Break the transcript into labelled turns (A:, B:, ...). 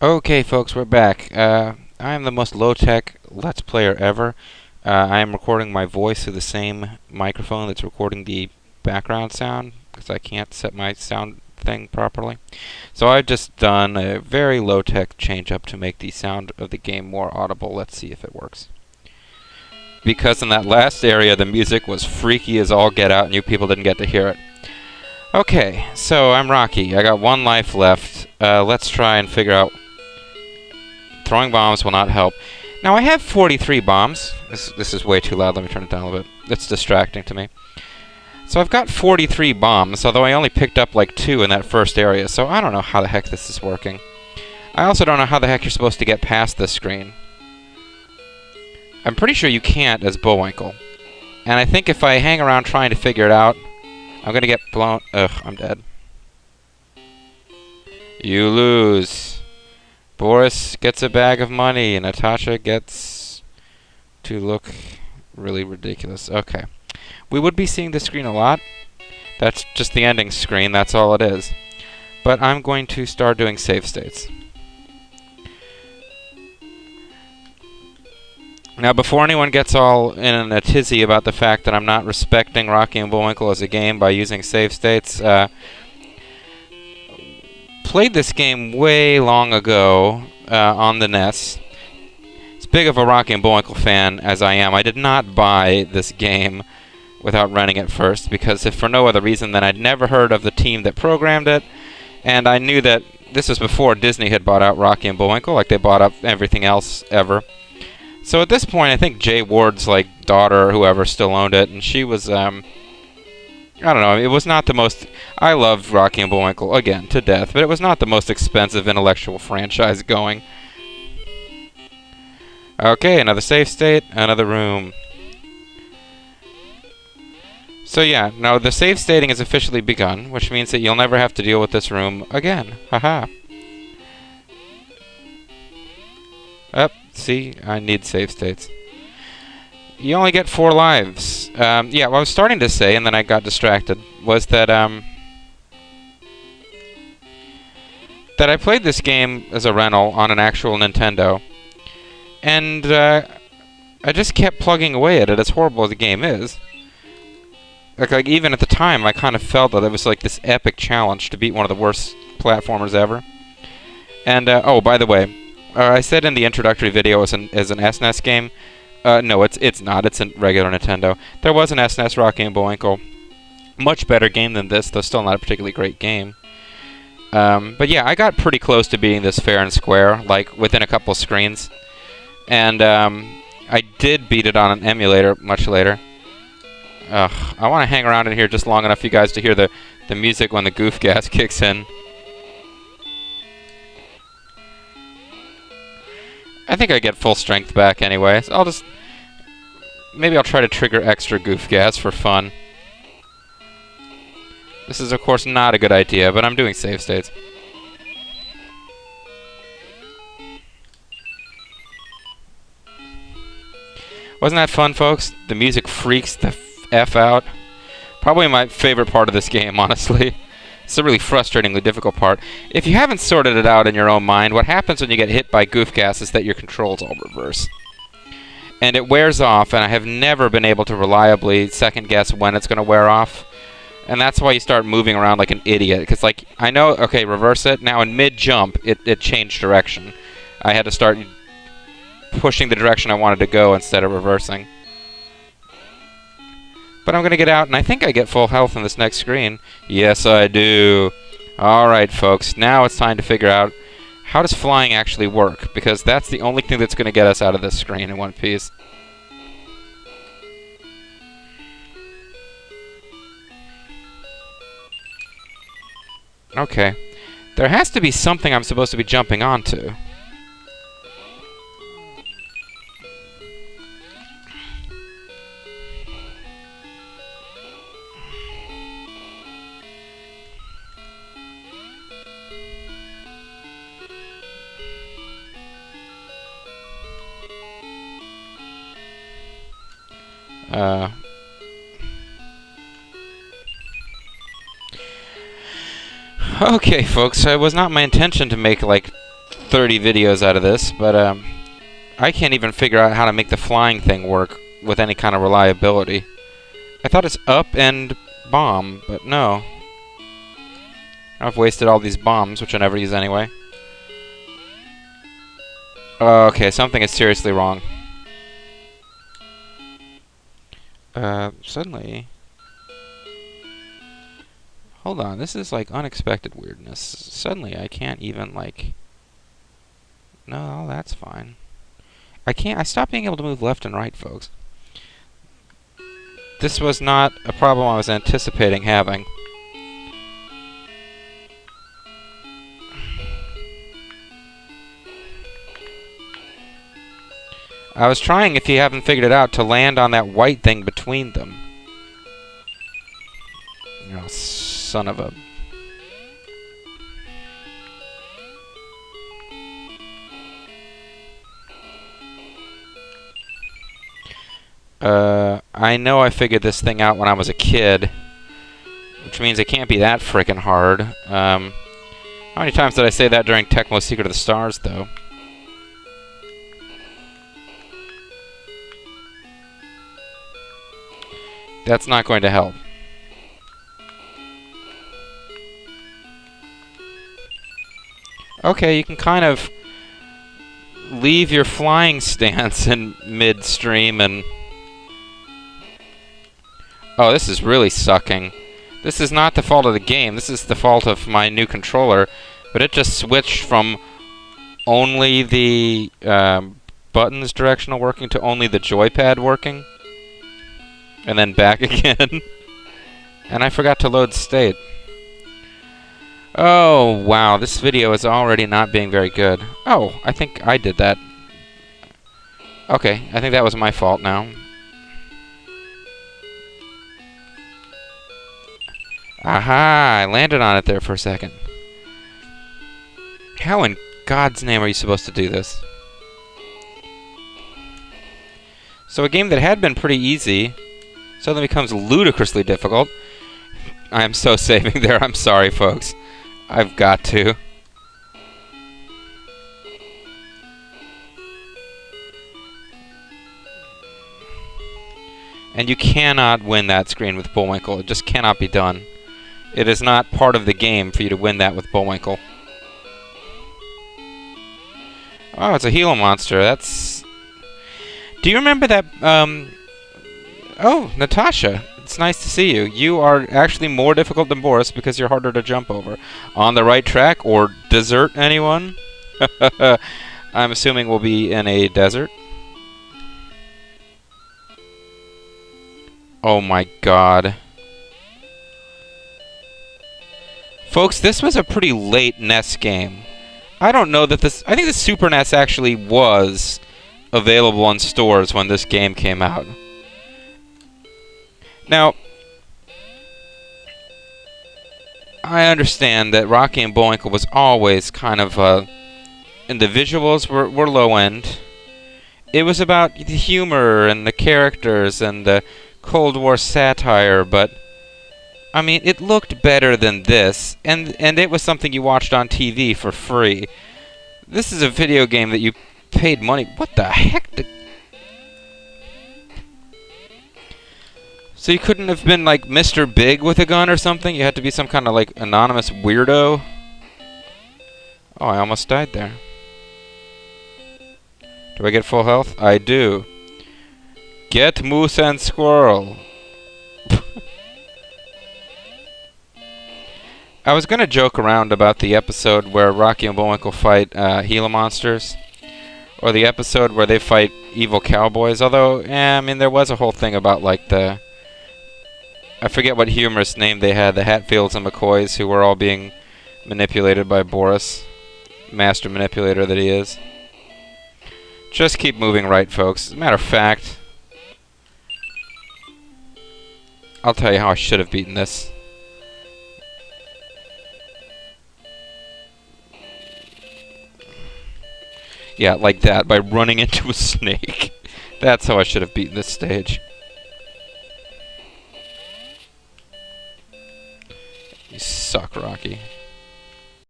A: Okay, folks, we're back. I am the most low-tech Let's Player ever. I am recording my voice through the same microphone that's recording the background sound, because I can't set my sound thing properly. So I've just done a very low-tech change-up to make the sound of the game more audible. Let's see if it works. Because in that last area, the music was freaky as all get out, and you people didn't get to hear it. Okay, so I'm Rocky. I got one life left. Let's try and figure out... Throwing bombs will not help. Now, I have 43 bombs. This is way too loud. Let me turn it down a little bit. It's distracting to me. So I've got 43 bombs, although I only picked up like 2 in that first area, so I don't know how the heck this is working. I also don't know how the heck you're supposed to get past this screen. I'm pretty sure you can't as Bullwinkle. And I think if I hang around trying to figure it out, I'm gonna get blown... Ugh, I'm dead. You lose. Boris gets a bag of money, and Natasha gets to look really ridiculous. Okay. We would be seeing this screen a lot. That's just the ending screen, that's all it is. But I'm going to start doing save states. Now, before anyone gets all in a tizzy about the fact that I'm not respecting Rocky and Bullwinkle as a game by using save states, played this game way long ago on the NES. As big of a Rocky and Bullwinkle fan as I am, I did not buy this game without renting it first, because if for no other reason than I'd never heard of the team that programmed it, and I knew that this was before Disney had bought out Rocky and Bullwinkle, like they bought up everything else ever. So at this point, I think Jay Ward's daughter or whoever still owned it, and she was I don't know, it was not the most... I loved Rocky and Bullwinkle, again, to death, but it was not the most expensive intellectual franchise going. Okay, another save state, another room. So yeah, now the save stating has officially begun, which means that you'll never have to deal with this room again. Haha. See, I need save states. You only get 4 lives. Yeah, what I was starting to say, and then I got distracted, was that that I played this game as a rental on an actual Nintendo, and I just kept plugging away at it, as horrible as the game is. Like even at the time, I kind of felt that it was like this epic challenge to beat one of the worst platformers ever. And oh, by the way, I said in the introductory video as an SNES game. No, it's not. It's a regular Nintendo. There was an SNES Rocky and Bullwinkle. Much better game than this, though still not a particularly great game. But yeah, I got pretty close to beating this fair and square, like within a couple screens. And I did beat it on an emulator much later. I want to hang around in here just long enough for you guys to hear the music when the goof gas kicks in. I think I get full strength back anyway, so maybe I'll try to trigger extra goof gas for fun. This is, of course, not a good idea, but I'm doing save states. Wasn't that fun, folks? The music freaks the F out. Probably my favorite part of this game, honestly. It's a really frustratingly difficult part. If you haven't sorted it out in your own mind, what happens when you get hit by goof gas is that your controls all reverse. And it wears off, and I have never been able to reliably second guess when it's going to wear off. And that's why you start moving around like an idiot. Because, I know, okay, reverse it. Now, in mid-jump, it changed direction. I had to start pushing the direction I wanted to go instead of reversing. But I'm going to get out, and I think I get full health in this next screen. Yes, I do. Alright, folks. Now it's time to figure out how does flying actually work, because that's the only thing that's going to get us out of this screen in one piece. Okay. There has to be something I'm supposed to be jumping onto. Okay, folks, it was not my intention to make, 30 videos out of this, but I can't even figure out how to make the flying thing work with any kind of reliability. I thought it's up and bomb, but no. I've wasted all these bombs, which I never use anyway. Okay, something is seriously wrong. Suddenly... Hold on, this is like unexpected weirdness. Suddenly I can't even like... No, that's fine. I stopped being able to move left and right, folks. This was not a problem I was anticipating having. I was trying, if you haven't figured it out, to land on that white thing between them. Oh, son of a... I know I figured this thing out when I was a kid, which means it can't be that frickin' hard. How many times did I say that during Tecmo's Secret of the Stars, though? That's not going to help. Okay, you can kind of leave your flying stance in midstream and... Oh, this is really sucking. This is not the fault of the game. This is the fault of my new controller. But it just switched from only the buttons directional working to only the joypad working. And then back again. And I forgot to load state. Oh, wow. This video is already not being very good. Oh, I think I did that. Okay, I think that was my fault now. Aha! I landed on it there for a second. How in God's name are you supposed to do this? So a game that had been pretty easy suddenly becomes ludicrously difficult. I am so saving there. I'm sorry, folks. I've got to. And you cannot win that screen with Bullwinkle. It just cannot be done. It is not part of the game for you to win that with Bullwinkle. Oh, it's a Gila monster. That's... Do you remember that, Oh, Natasha. It's nice to see you. You are actually more difficult than Boris because you're harder to jump over. On the right track, or desert, anyone? I'm assuming we'll be in a desert. Oh my god. Folks, this was a pretty late NES game. I don't know that this... I think the Super NES actually was available in stores when this game came out. Now, I understand that Rocky and Bullwinkle was always kind of, and the visuals were low end. It was about the humor and the characters and the Cold War satire, but, I mean, it looked better than this, and it was something you watched on TV for free. This is a video game that you paid money... What the heck? So you couldn't have been like Mr. Big with a gun or something? You had to be some kind of like anonymous weirdo? Oh, I almost died there. Do I get full health? I do. Get Moose and Squirrel. I was gonna joke around about the episode where Rocky and Bullwinkle fight Gila monsters. Or the episode where they fight evil cowboys. Although, I mean, there was a whole thing about like the... I forget what humorous name they had, the Hatfields and McCoys, who were all being manipulated by Boris. Master manipulator that he is. Just keep moving right, folks. As a matter of fact, I'll tell you how I should have beaten this. Yeah, like that, by running into a snake. That's how I should have beaten this stage. You suck, Rocky.